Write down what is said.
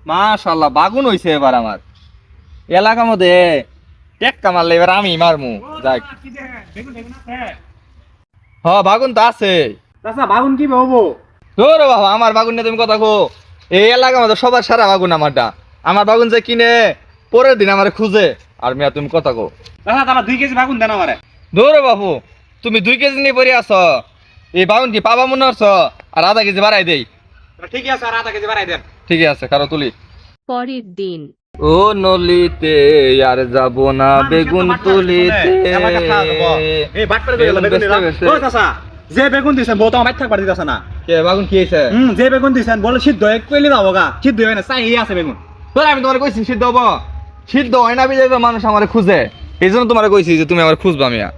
মাশাআল্লাহ বাগুন হইছে এবার আমার এলাকার মধ্যে টেক্কা মারলে এবার আমি মারমু যাক। হ বাগুন তো আছে। চাচা বাগুন কি হবো? তোর বাবা আমার বাগুন নিয়ে তুমি কথা কো। এই এলাকার মধ্যে সবার সারা বাগুন আমারটা। আমার বাগুন যে কিনে পরের দিন আমার খুঁজে আর মিয়া তুমি কথা কো। চাচা তাহলে 2 কেজি বাগুন দেন আমারে। দৌড়ো বাবু তুমি 2 কেজি নিয়ে পড়ে আছ এই বাগুন কি পাবা মনে হচ্ছ আর আধা কেজি বাড়াই দেই। ঠিক আছে আর আধা কেজি বাড়াই দেন। ঠিক আছে কারো তুলি। পরের দিন ও নলিতে আর যাব না বেগুন তুলিতে। এই বাটপারে কই গেল বেগুন নিলাম। ও চাচা যে বেগুন দিছেন বউ তো আমার থাকবার দিতাছ না। কে বাগুন কি হইছে? যে বেগুন দিছেন বলে সিদ্ধ হয়ে কইলে দাও গা। সিদ্ধ হয় না চাই আছে বেগুন। তোর আমি তোমার কইছি সিদ্ধ হবো সিদ্ধ হয় না বিজয় মানুষ আমার খুঁজে এই জন্য তোমার কইছি যে তুমি আমার খুঁজবা মিয়া।